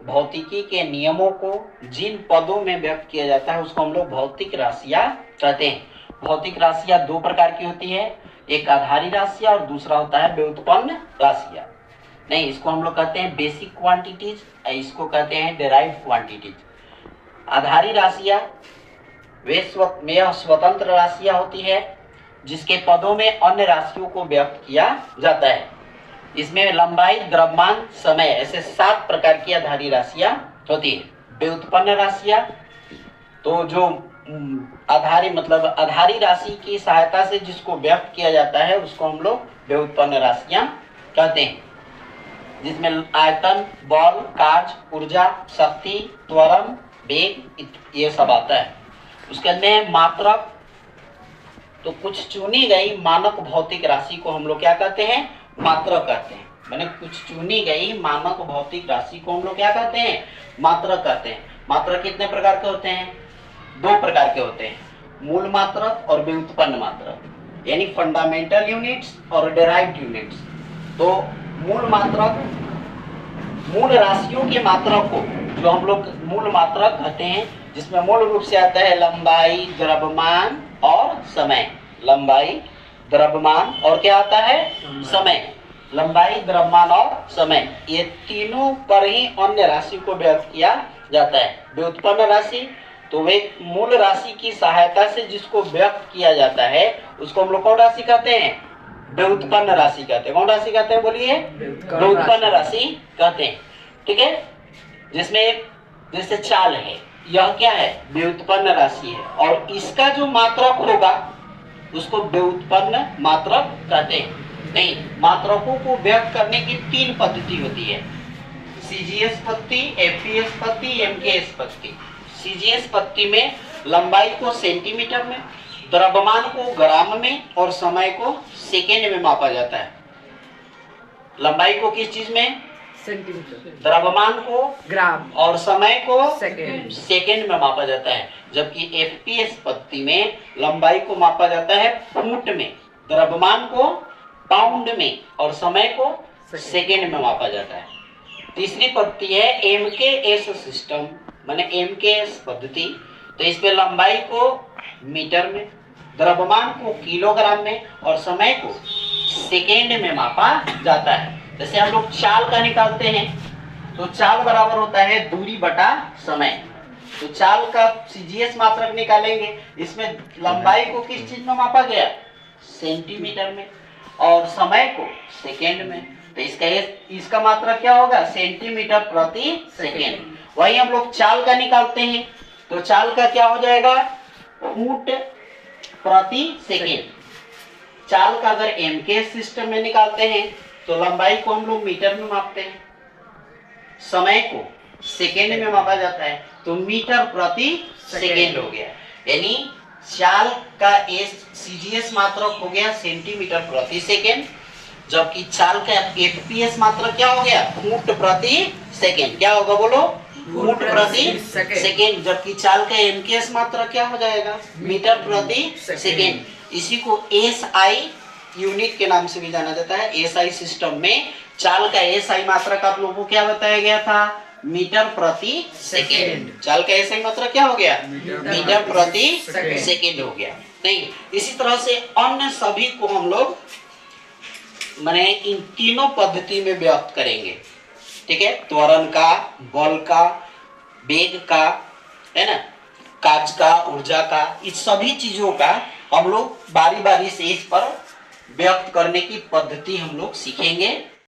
भौतिकी के नियमों को जिन पदों में व्यक्त किया जाता है उसको हम लोग भौतिक राशियां कहते हैं। भौतिक राशियां दो प्रकार की होती है, एक आधारी राशियां और दूसरा होता है व्युत्पन्न राशियां। नहीं, इसको हम लोग कहते हैं बेसिक क्वांटिटीज, इसको कहते हैं डेराइव्ड क्वांटिटीज। आधारी राशियां वे स्वतंत्र राशियां होती है जिसके पदों में अन्य राशियों को व्यक्त किया जाता है। इसमें लंबाई, द्रव्यमान, समय ऐसे 7 प्रकार की आधारी राशियां होती है। व्युत्पन्न राशियां तो जो आधारी राशि की सहायता से जिसको व्यक्त किया जाता है उसको हम लोग व्युत्पन्न राशियां कहते हैं, जिसमें आयतन, बल, कार्य, ऊर्जा, शक्ति, त्वरण, वेग ये सब आता है। उसके अंदर मात्रक तो कुछ चुनी गई मानक भौतिक राशि को हम लोग क्या कहते हैं? मात्रक कहते हैं। मैंने कुछ चुनी गई मानक भौतिक राशि को हम लोग क्या कहते हैं? मात्रक कहते हैं। मात्रक कितने प्रकार के होते हैं? 2 प्रकार के होते हैं, मूल मात्रक और व्युत्पन्न मात्रक, यानी फंडामेंटल यूनिट्स और डेराइव्ड यूनिट्स। तो मूल मात्रक, मूल राशियों के मात्रक को जो हम लोग मूल मात्रक कहते हैं, जिसमें मूल रूप से आता है लंबाई, द्रव्यमान और समय। लंबाई, द्रव्यमान और क्या आता है? समय। लंबाई, द्रव्यमान और समय, ये तीनों पर ही अन्य राशि को व्यक्त किया जाता है। व्युत्पन्न राशि तो वे मूल राशि की सहायता से जिसको व्यक्त किया जाता है उसको हम लोग कौन राशि कहते हैं? व्युत्पन्न राशि कहते हैं। कौन राशि कहते हैं? बोलिए, व्युत्पन्न राशि कहते हैं। ठीक है, जिसमें एक जैसे चाल है, यह क्या है? व्युत्पन्न राशि है, और इसका जो मात्रक होगा उसको व्युत्पन्न मात्रक कहते हैं। नहीं, मात्रकों को व्यक्त करने की 3 पद्धति होती है, सीजीएस पद्धति, एफपीएस पद्धति, एमकेएस पद्धति। सीजीएस पद्धति में लंबाई को सेंटीमीटर में, द्रव्यमान को ग्राम में और समय को सेकेंड में मापा जाता है। लंबाई को किस चीज में? सेंटीमीटर। द्रव्यमान को ग्राम और समय को सेकेंड में मापा जाता है। जबकि एफपीएस पद्धति में लंबाई को मापा जाता है फुट में, द्रव्यमान को पाउंड में और समय को सेकेंड में मापा जाता है। तीसरी पद्धति है एमकेएस सिस्टम, माने एमकेएस पद्धति। तो इसमें लंबाई को मीटर में, द्रव्यमान को किलोग्राम में और समय को सेकेंड में मापा जाता है। जैसे हम लोग चाल का निकालते हैं तो चाल बराबर होता है दूरी बटा समय। तो चाल का सीजीएस मात्रक निकालेंगे, इसमें लंबाई को किस चीज में मापा गया? सेंटीमीटर में, और समय को सेकेंड में। तो इसका मात्रक क्या होगा? सेंटीमीटर प्रति सेकेंड। वही हम लोग चाल का निकालते हैं तो चाल का क्या हो जाएगा? फुट प्रति सेकेंड। चाल का अगर एमकेएस सिस्टम में निकालते हैं तो लंबाई को हम लोग मीटर में मापते हैं, समय को सेकेंड में मापा जाता है, तो मीटर प्रति सेकेंड हो गया। यानी चाल का सीजीएस मात्रक हो गया सेंटीमीटर प्रति सेकेंड, जबकि चाल का एफपीएस मात्रक क्या हो गया? फुट प्रति सेकेंड। क्या होगा बोलो? फुट प्रति सेकेंड। जबकि चाल का एमकेएस मात्रक क्या हो जाएगा? मीटर प्रति सेकेंड। इसी को एसआई यूनिट के नाम से भी जाना जाता है। एसआई सिस्टम में चाल का एसआई मात्रक आप लोगों को क्या बताया गया था? मीटर प्रति सेकेंड। चाल का एसआई मात्रक क्या हो गया? मीटर प्रति सेकेंड हो गया। नहीं, इसी तरह से अन्य सभी को हम लोग माने इन तीनों पद्धति में व्यक्त करेंगे। ठीक है, त्वरण का, बल का, वेग का, है ना, कार्य का, ऊर्जा का, इस सभी चीजों का हम लोग बारी बारी से इस पर व्यक्त करने की पद्धति हम लोग सीखेंगे।